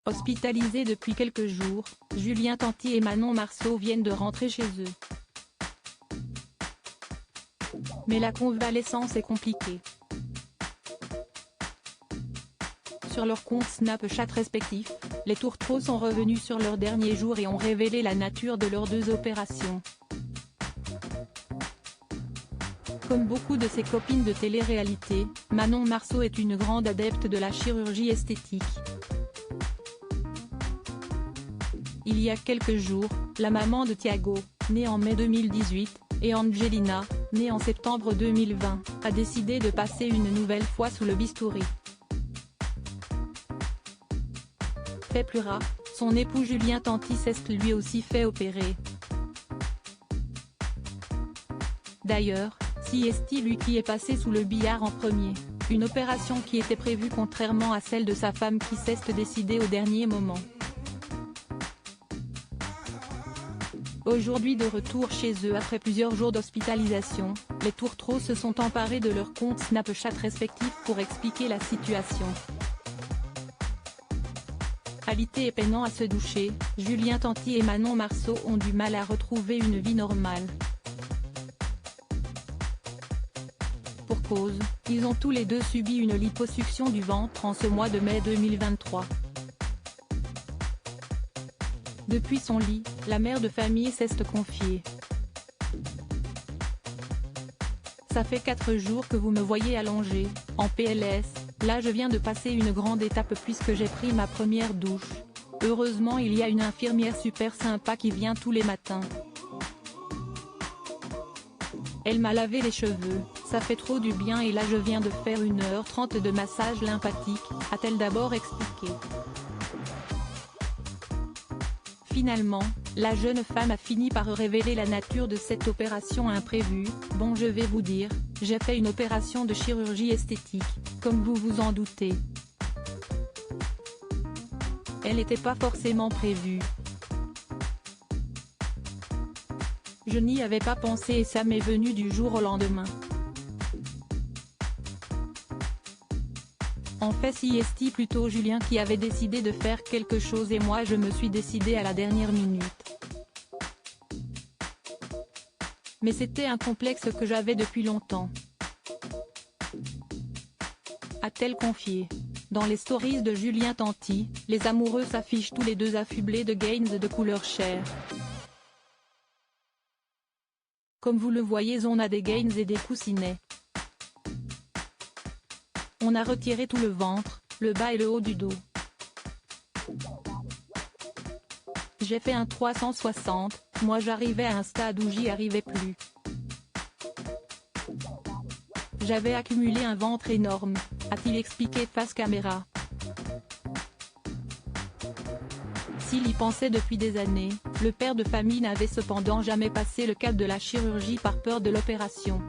Hospitalisés depuis quelques jours, Julien Tanti et Manon Marceau viennent de rentrer chez eux. Mais la convalescence est compliquée. Sur leurs comptes Snapchat respectifs, les tourtereaux sont revenus sur leurs derniers jours et ont révélé la nature de leurs 2 opérations. Comme beaucoup de ses copines de télé-réalité, Manon Marceau est une grande adepte de la chirurgie esthétique. Il y a quelques jours, la maman de Thiago, née en mai 2018, et Angelina, née en septembre 2020, a décidé de passer une nouvelle fois sous le bistouri. Fait plus rare, son époux Julien Tanti s'est lui aussi fait opérer. D'ailleurs, c'est lui qui est passé sous le billard en premier, une opération qui était prévue contrairement à celle de sa femme qui s'est décidée au dernier moment. Aujourd'hui de retour chez eux après plusieurs jours d'hospitalisation, les tourtereaux se sont emparés de leurs comptes Snapchat respectifs pour expliquer la situation. Alité et peinant à se doucher, Julien Tanti et Manon Marceau ont du mal à retrouver une vie normale. Pour cause, ils ont tous les deux subi une liposuction du ventre en ce mois de mai 2023. Depuis son lit, la mère de famille s'est confiée. Ça fait 4 jours que vous me voyez allongée, en PLS, là je viens de passer une grande étape puisque j'ai pris ma première douche. Heureusement il y a une infirmière super sympa qui vient tous les matins. Elle m'a lavé les cheveux, ça fait trop du bien et là je viens de faire 1h30 de massage lymphatique, a-t-elle d'abord expliqué. Finalement, la jeune femme a fini par révéler la nature de cette opération imprévue. Bon, je vais vous dire, j'ai fait une opération de chirurgie esthétique, comme vous vous en doutez. Elle n'était pas forcément prévue. Je n'y avais pas pensé et ça m'est venu du jour au lendemain. En fait c'est plutôt Julien qui avait décidé de faire quelque chose et moi je me suis décidée à la dernière minute. Mais c'était un complexe que j'avais depuis longtemps, a-t-elle confié. Dans les stories de Julien Tanti, les amoureux s'affichent tous les deux affublés de gains de couleur chair. Comme vous le voyez, on a des gains et des coussinets. On a retiré tout le ventre, le bas et le haut du dos. J'ai fait un 360, moi j'arrivais à un stade où j'y arrivais plus. J'avais accumulé un ventre énorme, a-t-il expliqué face caméra. S'il y pensait depuis des années, le père de famille n'avait cependant jamais passé le cap de la chirurgie par peur de l'opération.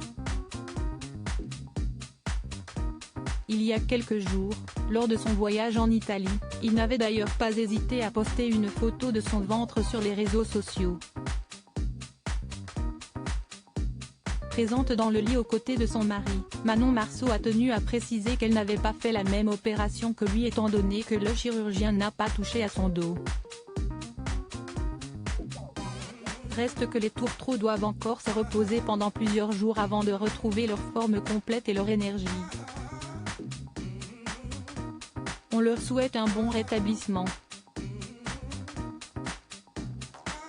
Il y a quelques jours, lors de son voyage en Italie, il n'avait d'ailleurs pas hésité à poster une photo de son ventre sur les réseaux sociaux. Présente dans le lit aux côtés de son mari, Manon Marceau a tenu à préciser qu'elle n'avait pas fait la même opération que lui étant donné que le chirurgien n'a pas touché à son dos. Reste que les tourtereaux doivent encore se reposer pendant plusieurs jours avant de retrouver leur forme complète et leur énergie. On leur souhaite un bon rétablissement.